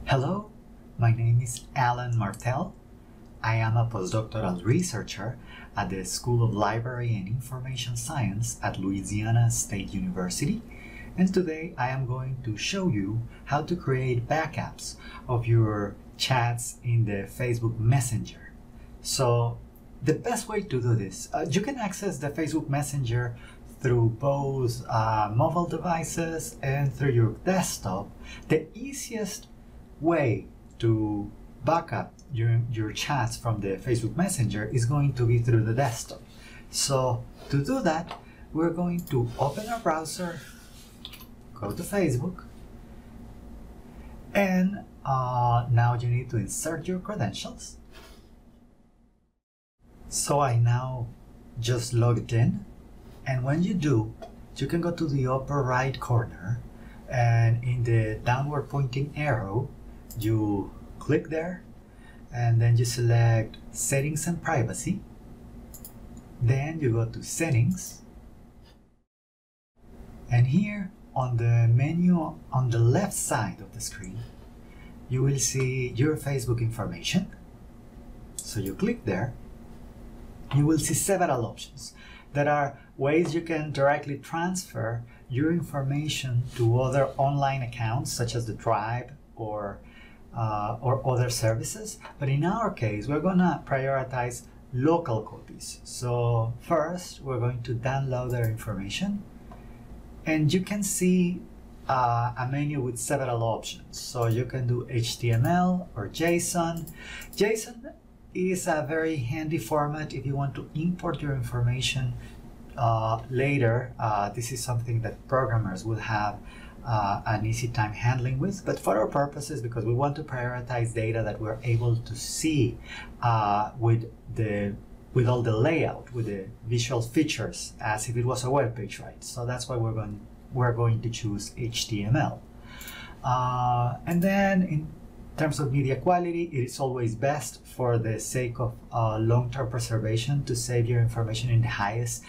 Hello, my name is Alan Martel. I am a postdoctoral researcher at the School of Library and Information Science at Louisiana State University, and today I am going to show you how to create backups of your chats in the Facebook Messenger. So the best way to do this, you can access the Facebook Messenger through both mobile devices and through your desktop. The easiest way to back up your chats from the Facebook Messenger is going to be through the desktop. So to do that, we're going to open our browser, go to Facebook, and now you need to insert your credentials. So I now just logged in, and when you do, you can go to the upper right corner, and in the downward pointing arrow, you click there, and then you select Settings and Privacy. Then you go to Settings, and here on the menu on the left side of the screen, you will see your Facebook information. So you click there. You will see several options. There are ways you can directly transfer your information to other online accounts, such as the Drive or other services. But in our case, we're going to prioritize local copies. So first, we're going to download our information. And you can see a menu with several options. So you can do HTML or JSON. JSON is a very handy format if you want to import your information later. This is something that programmers will have an easy time handling with, but for our purposes, because we want to prioritize data that we're able to see with all the layout, with the visual features, as if it was a web page, right? So that's why we're going to choose HTML. And then in terms of media quality, it is always best, for the sake of long-term preservation, to save your information in the highest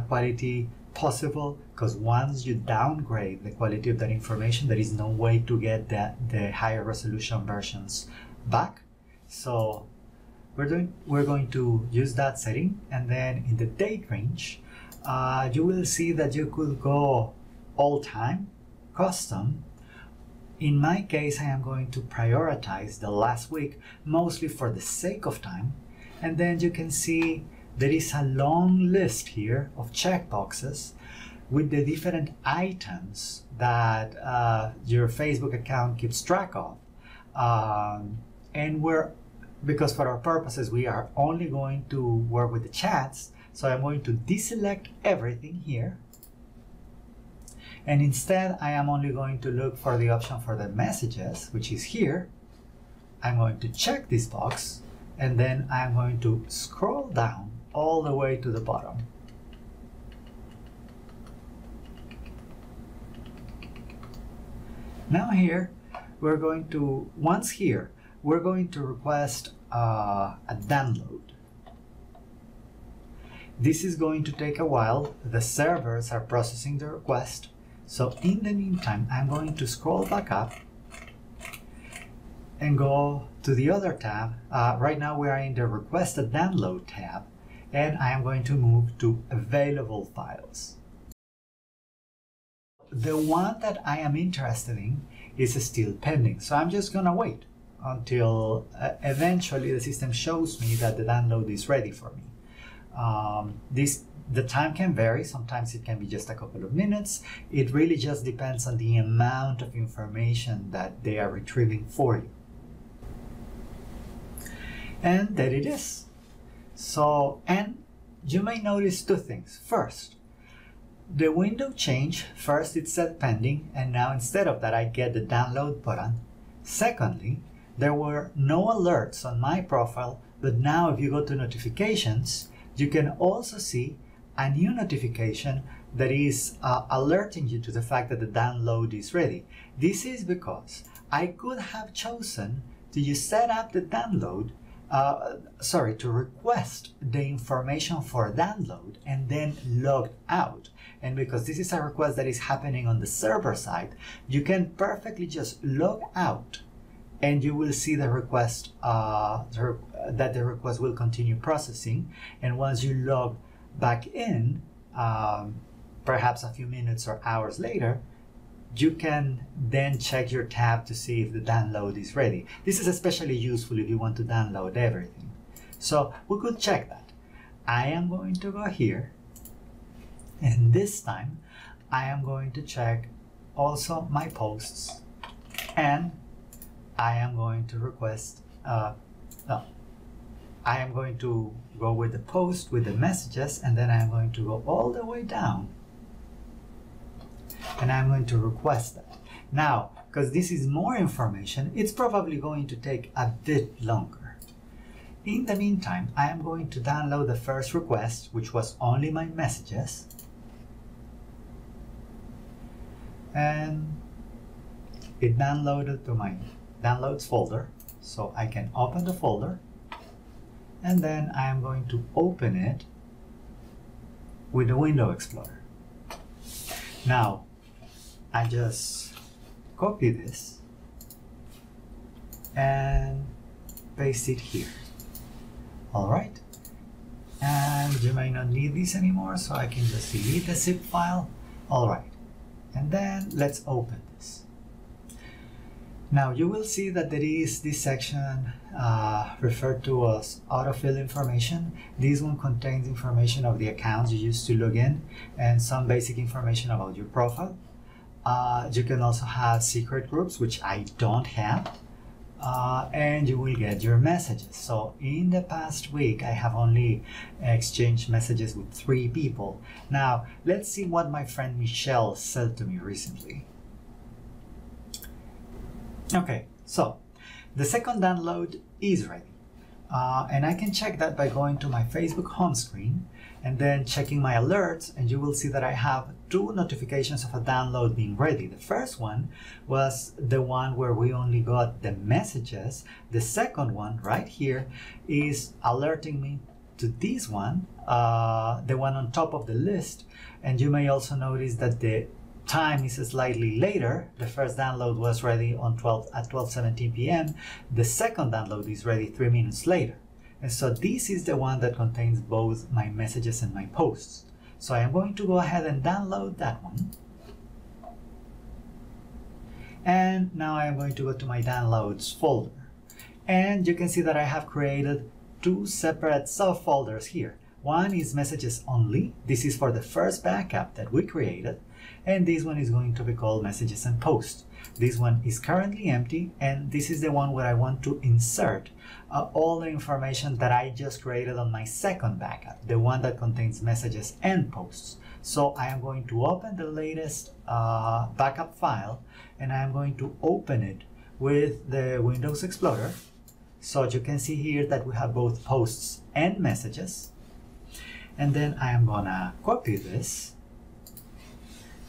quality possible, because once you downgrade the quality of that information, there is no way to get the higher resolution versions back. So we're going to use that setting, and then in the date range, you will see that you could go all time, custom. In my case, I am going to prioritize the last week, mostly for the sake of time. And then you can see there is a long list here of checkboxes with the different items that your Facebook account keeps track of. Because for our purposes, we are only going to work with the chats, so I'm going to deselect everything here. And instead, I am only going to look for the option for the messages, which is here. I'm going to check this box, and then I'm going to scroll down all the way to the bottom. Now here, we're going to request a download. This is going to take a while. The servers are processing the request. So in the meantime, I'm going to scroll back up and go to the other tab. Right now we are in the Request a Download tab, and I am going to move to Available Files. The one that I am interested in is still pending, so I'm just gonna wait until eventually the system shows me that the download is ready for me. The time can vary. Sometimes it can be just a couple of minutes. It really just depends on the amount of information that they are retrieving for you. And there it is. So, and you may notice two things. First, the window changed. First it said pending, and now instead of that I get the download button. Secondly, there were no alerts on my profile, but now if you go to notifications, you can also see a new notification that is alerting you to the fact that the download is ready. This is because I could have chosen to set up the download, to request the information for download and then log out. And because this is a request that is happening on the server side, you can perfectly just log out and you will see the request that the request will continue processing. And once you log back in, perhaps a few minutes or hours later, you can then check your tab to see if the download is ready. This is especially useful if you want to download everything. So we could check that. I am going to go here, and this time I am going to check also my posts, and I am going to request, I am going to go with the post, with the messages, and then I'm going to go all the way down, and I'm going to request that. Now, because this is more information, it's probably going to take a bit longer. In the meantime, I am going to download the first request, which was only my messages. And it downloaded to my downloads folder. So I can open the folder. And then I am going to open it with the Window Explorer. Now, I just copy this and paste it here. All right, and you may not need this anymore, so I can just delete the zip file. All right, and then let's open this. Now you will see that there is this section referred to as autofill information. This one contains information of the accounts you used to log in and some basic information about your profile. You can also have secret groups, which I don't have. And you will get your messages. So in the past week, I have only exchanged messages with 3 people. Now, let's see what my friend Michelle said to me recently. Okay, so the second download is ready. And I can check that by going to my Facebook home screen and then checking my alerts, and you will see that I have 2 notifications of a download being ready. The first one was the one where we only got the messages. The second one right here is alerting me to this one, the one on top of the list. And you may also notice that the time is slightly later. The first download was ready at 12:17 p.m. The second download is ready 3 minutes later. And so this is the one that contains both my messages and my posts. So I am going to go ahead and download that one. And now I am going to go to my downloads folder. And you can see that I have created 2 separate subfolders here. One is messages only. This is for the first backup that we created. And this one is going to be called messages and posts. This one is currently empty, and this is the one where I want to insert all the information that I just created on my second backup, the one that contains messages and posts. So I am going to open the latest backup file, and I am going to open it with the Windows Explorer. So you can see here that we have both posts and messages. And then I am gonna copy this,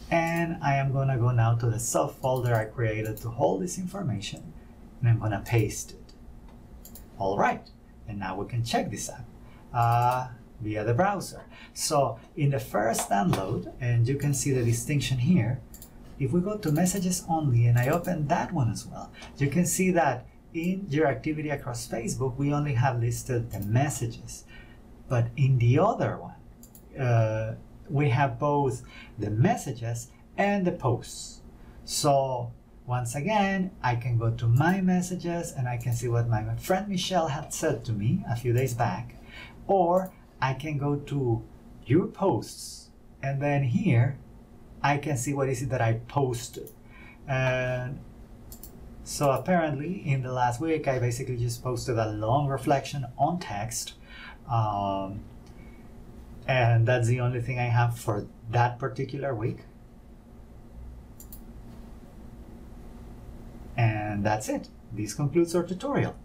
and I am gonna go now to the subfolder I created to hold this information, and I'm gonna paste it. All right, and now we can check this out via the browser. So in the first download, and you can see the distinction here, if we go to messages only and I open that one as well, you can see that in your activity across Facebook, we only have listed the messages. But in the other one, we have both the messages and the posts. So once again, I can go to my messages and I can see what my friend Michelle had said to me a few days back. Or I can go to your posts, and then here I can see what is it that I posted. And so apparently in the last week, I basically just posted a long reflection on text. And that's the only thing I have for that particular week. And that's it. This concludes our tutorial.